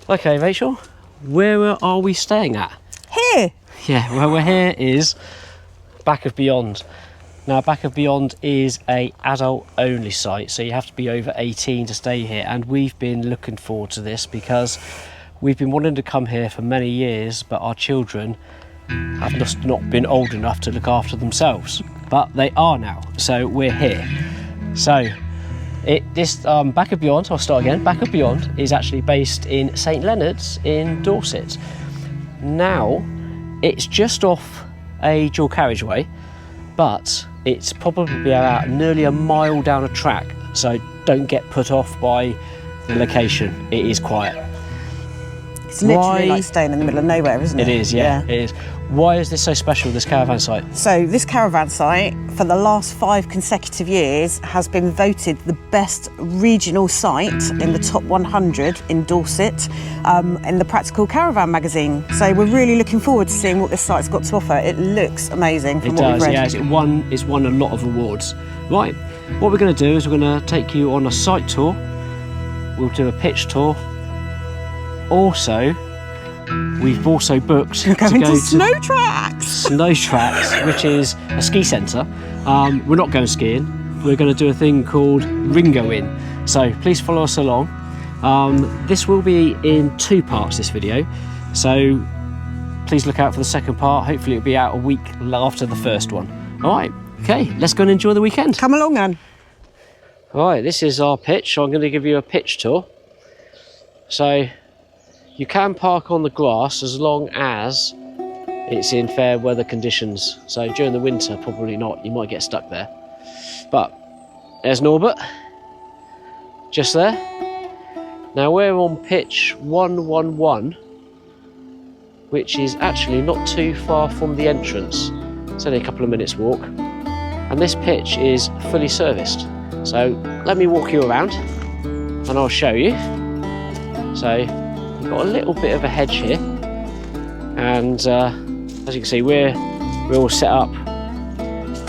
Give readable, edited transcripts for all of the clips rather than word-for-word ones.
Okay, Rachel, where are we staying at? Here. Yeah, where we're here is Back of Beyond. Now, Back of Beyond is a adult only site, so you have to be over 18 to stay here, and we've been looking forward to this because we've been wanting to come here for many years, but our children have just not been old enough to look after themselves, but they are now, so we're here. So this Back of Beyond, I'll start again. Back of Beyond is actually based in St Leonards in Dorset. Now it's just off a dual carriageway, but it's probably about nearly a mile down a track, so don't get put off by the location. It is quiet. It's literally like staying in the middle of nowhere, isn't it? It is, yeah, it is. Why is this so special, this caravan site? So this caravan site, for the last 5 consecutive years, has been voted the best regional site in the top 100 in Dorset, in the Practical Caravan magazine. So we're really looking forward to seeing what this site's got to offer. It looks amazing from what we've read. Yeah, it's won a lot of awards. Right, what we're going to do is we're going to take you on a site tour. We'll do a pitch tour. Also, we've also booked to go to Snowtracks. Snowtracks, which is a ski centre. We're not going skiing. We're going to do a thing called Ringoing. So please follow us along. This will be in 2 parts, this video. So please look out for the second part. Hopefully it'll be out a week after the first one. All right, okay, let's go and enjoy the weekend. Come along then. All right, this is our pitch. So I'm going to give you a pitch tour. So you can park on the grass as long as it's in fair weather conditions. So during the winter, probably not. You might get stuck there. But there's Norbert, just there. Now we're on pitch 111, which is actually not too far from the entrance. It's only a couple of minutes walk. And this pitch is fully serviced. So let me walk you around and I'll show you. So we've got a little bit of a hedge here, and as you can see, we're all set up,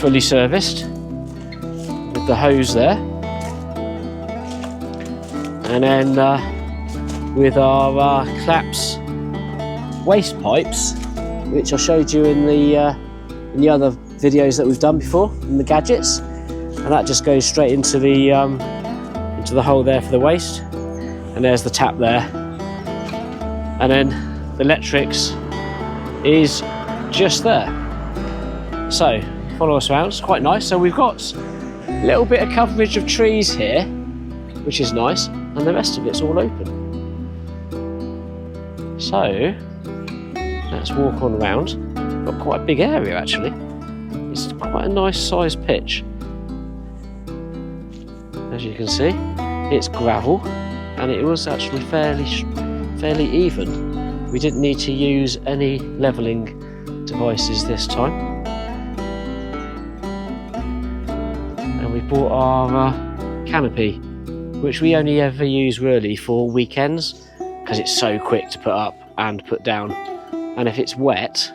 fully serviced with the hose there, and then with our claps waste pipes, which I showed you in the other videos that we've done before, in the gadgets, and that just goes straight into the hole there for the waste, and there's the tap there. And then the electrics is just there. So follow us around, it's quite nice. So we've got a little bit of coverage of trees here, which is nice, and the rest of it's all open. So let's walk on around. Got quite a big area actually. It's quite a nice sized pitch. As you can see, it's gravel, and it was actually fairly even. We didn't need to use any levelling devices this time. And we bought our canopy, which we only ever use really for weekends because it's so quick to put up and put down. And if it's wet,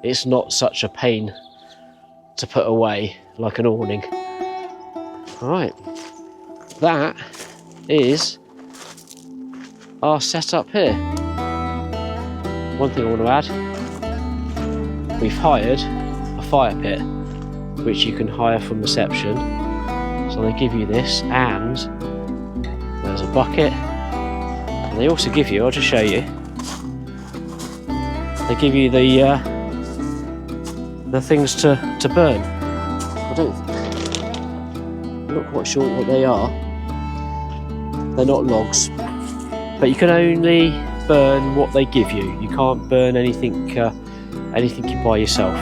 it's not such a pain to put away like an awning. Alright, that is our setup here. One thing I want to add, we've hired a fire pit, which you can hire from reception. So they give you this, and there's a bucket, and they also give you, I'll just show you, they give you the things to burn. I'm not quite sure what they are. They're not logs, but you can only burn what they give you. You can't burn anything you buy yourself.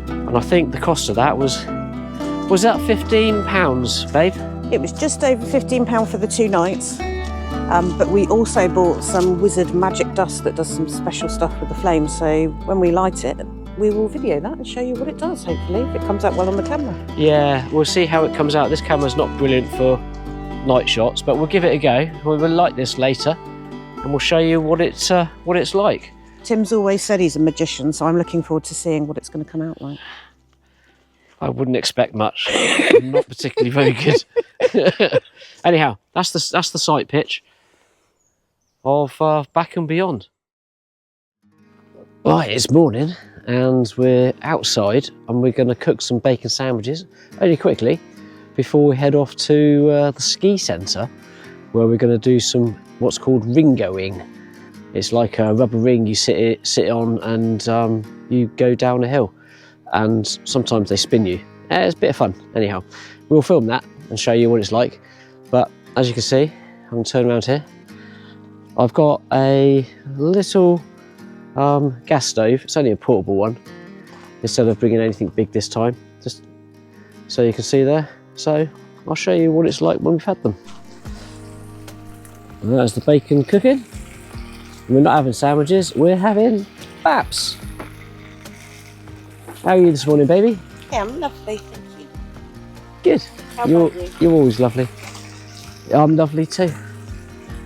And I think the cost of that was that £15, babe? It was just over £15 for the 2 nights. But we also bought some wizard magic dust that does some special stuff with the flames. So when we light it, we will video that and show you what it does, hopefully, if it comes out well on the camera. Yeah, we'll see how it comes out. This camera's not brilliant for night shots, but we'll give it a go. We will light this later and we'll show you what it's like. Tim's always said he's a magician, so I'm looking forward to seeing what it's going to come out like. I wouldn't expect much. I'm not particularly very good. Anyhow, that's the site pitch. of Back and Beyond. Right, it's morning and we're outside and we're going to cook some bacon sandwiches only quickly before we head off to the ski centre, where we're going to do some what's called Ringoing. It's like a rubber ring you sit on and you go down a hill, and sometimes they spin you. It's a bit of fun. Anyhow, we'll film that and show you what it's like. But as you can see, I'm going to turn around here. I've got a little gas stove. It's only a portable one, instead of bringing anything big this time, just so you can see there. So I'll show you what it's like when we've had them. And there's the bacon cooking. We're not having sandwiches, we're having baps. How are you this morning, baby? Yeah, I'm lovely, thank you. Good. How about you? You're always lovely. I'm lovely too.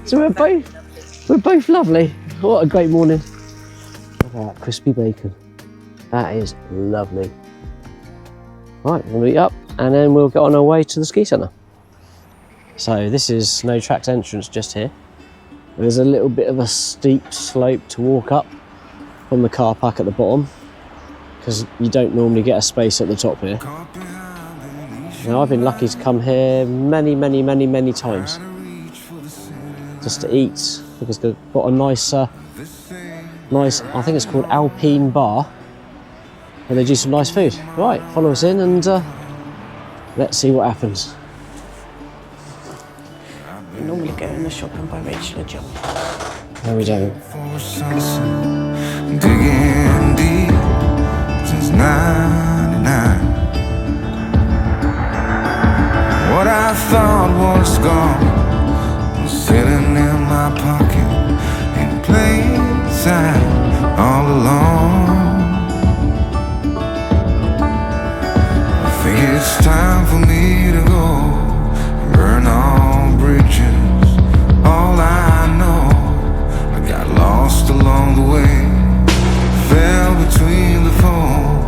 So we're both lovely. What a great morning. Look at that crispy bacon. That is lovely. Right, we'll eat up and then we'll get on our way to the ski centre. So this is Snowtrax entrance just here. There's a little bit of a steep slope to walk up from the car park at the bottom, because you don't normally get a space at the top here. Now I've been lucky to come here many times just to eat, because they've got a nice, I think it's called Alpine Bar, and they do some nice food. Right, follow us in and let's see what happens. We normally go in the shop and buy Rachel a jump. No, we don't. Digging deep since '99. What I thought was gone was sitting in my pocket in plain sight all along. I think it's time for me to go and burn all bridges. All I know, I got lost along the way, fell between the foam,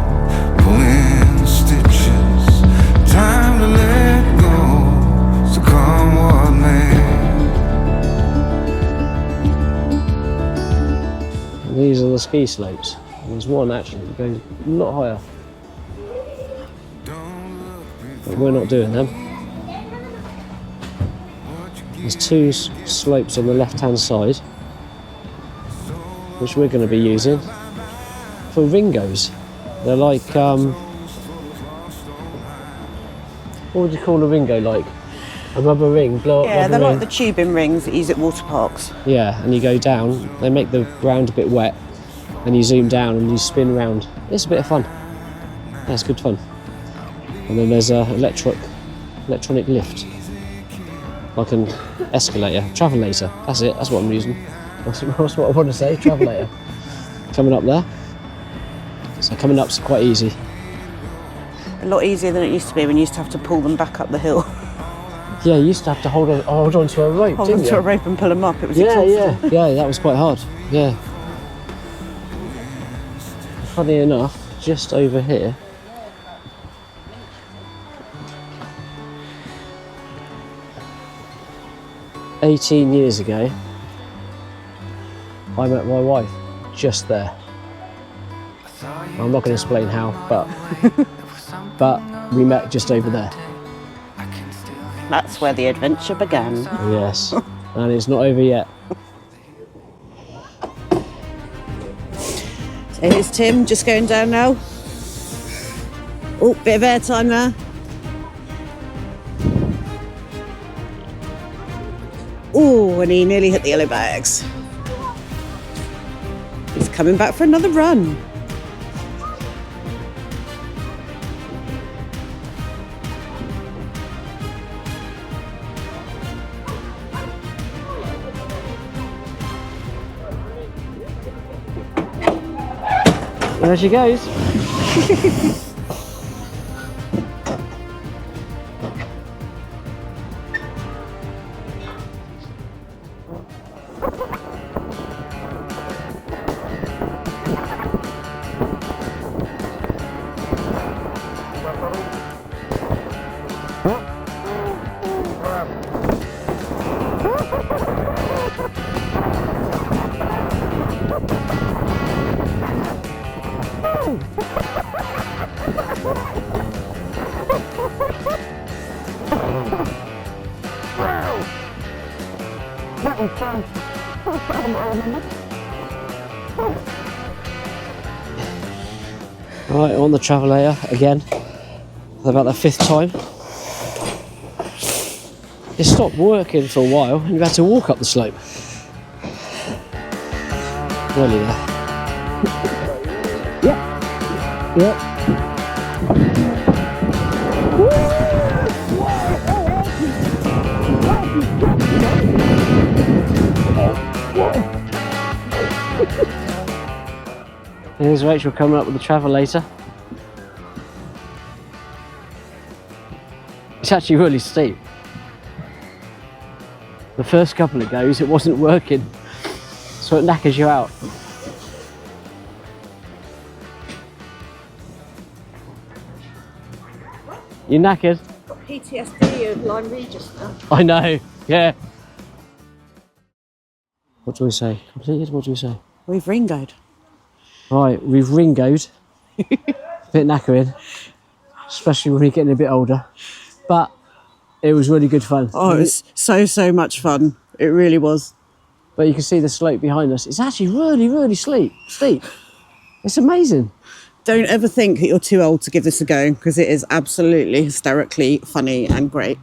pulling stitches. Time to let go, so come what may. These are the ski slopes. There's one actually that goes a lot higher, but we're not doing them. There's two slopes on the left hand side, which we're going to be using for Ringos. They're like, what would you call a Ringo like? A rubber ring, blow up Yeah, rubber they're ring. like the tubing rings that you use at water parks. Yeah, and you go down, they make the ground a bit wet, and you zoom down and you spin round. It's a bit of fun. Yeah, it's good fun. And then there's a electronic lift, like an escalator, travelator. That's it, that's what I'm using. That's what I want to say, travelator. Coming up there. So coming up's quite easy. A lot easier than it used to be when you used to have to pull them back up the hill. Yeah, you used to have to hold on to a rope, Hold didn't onto you? a rope and pull them up. It was Yeah, exhausting. yeah, that was quite hard. Yeah. Funny enough, just over here, "18 years ago, I met my wife just there. I'm not going to explain how, but we met just over there. That's where the adventure began. Yes, and it's not over yet. So here's Tim, just going down now. Oh, bit of airtime there. Oh, and he nearly hit the yellow bags. He's coming back for another run. There she goes. Right, on the travelator again, for about the 5th time. It stopped working for a while and you had to walk up the slope. Nearly there. Yep. Yep. Here's Rachel coming up with the travelator. It's actually really steep. The first couple of goes it wasn't working, so it knackers you out. You knackered? Got PTSD of Lyme Regis now. I know, yeah. What do we say? Completed? What do we say? We've ringoed. Right, we've ringoed. A bit knackering, especially when you're getting a bit older. But it was really good fun. Oh, it was so much fun. It really was. But you can see the slope behind us. It's actually really steep. It's amazing. Don't ever think that you're too old to give this a go, because it is absolutely hysterically funny and great.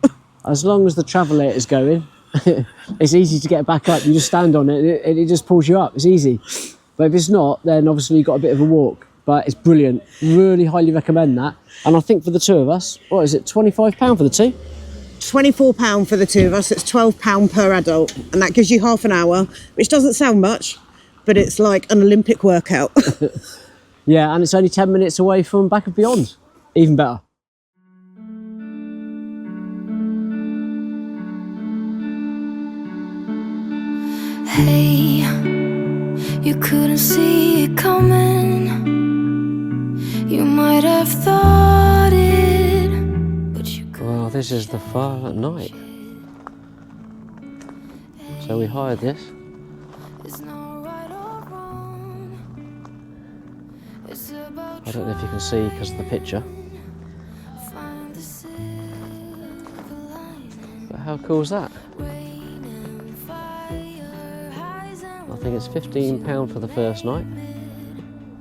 As long as the travelator is going, it's easy to get back up. You just stand on it and it just pulls you up. It's easy. But if it's not, then obviously you've got a bit of a walk. But it's brilliant. Really highly recommend that. And I think for the two of us, what is it, £25 for the two? £24 for the two of us. It's £12 per adult. And that gives you half an hour, which doesn't sound much, but it's like an Olympic workout. Yeah, and it's only 10 minutes away from Back of Beyond. Even better. Hey, you couldn't see it coming. You might have thought it, but you couldn't. Well, this is the fire at night. So we hired this. It's not right or wrong. It's about I don't know if you can see because of the picture. find the silver lining. But how cool is that? Rain and fire, highs and I think it's £15 for the first night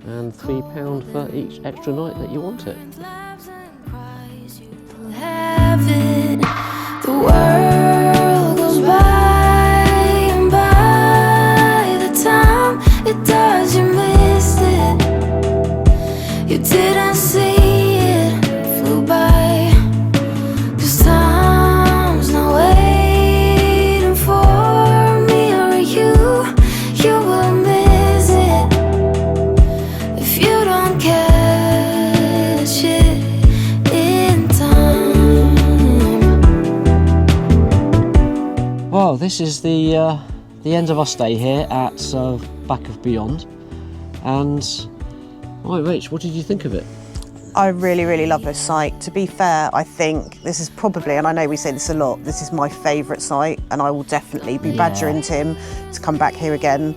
and £3 for each extra night that you want it. laughs and cries. You will have it. The world goes by, and by the time it does, you missed it. You didn't see it, flew by. 'Cause time's not waiting for me or you. You will miss it if you don't catch it in time. Well, this is the end of our stay here at Back of Beyond. And, right, Rach, what did you think of it? I really love this site. To be fair, I think this is probably, and I know we say this a lot, this is my favourite site, and I will definitely be badgering Tim to come back here again.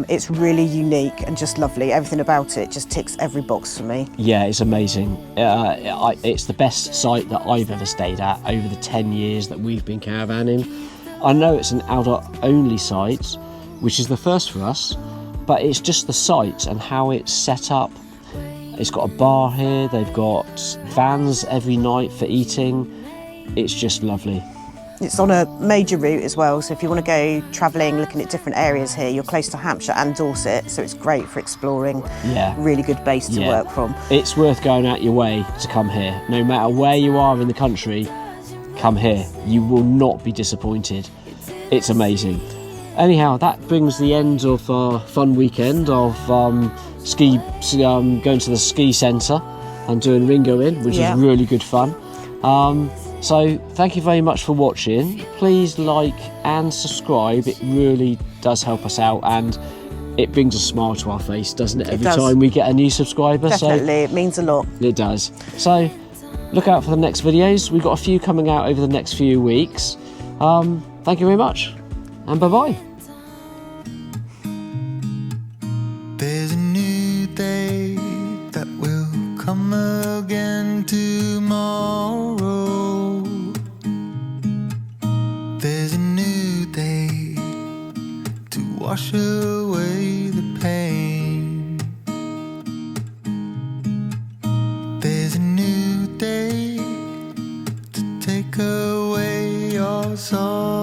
It's really unique and just lovely. Everything about it just ticks every box for me. Yeah, it's amazing. It's the best site that I've ever stayed at over the 10 years that we've been caravanning. I know it's an outdoor-only site, which is the first for us, but it's just the site and how it's set up. It's got a bar here, they've got vans every night for eating. It's just lovely. It's on a major route as well, so if you want to go travelling, looking at different areas here, you're close to Hampshire and Dorset, so it's great for exploring. Yeah. Really good base to work from. It's worth going out your way to come here. No matter where you are in the country, come here. You will not be disappointed. It's amazing. Anyhow, that brings the end of our fun weekend of going to the ski centre and doing Ringo in, which is really good fun. So thank you very much for watching. Please like and subscribe. It really does help us out, and it brings a smile to our face, doesn't it? Every time we get a new subscriber. Definitely, it means a lot. It does. So look out for the next videos. We've got a few coming out over the next few weeks. Thank you very much, and bye-bye. There's a new day that will come again tomorrow. There's a new day wash away the pain. There's a new day to take away your sorrow.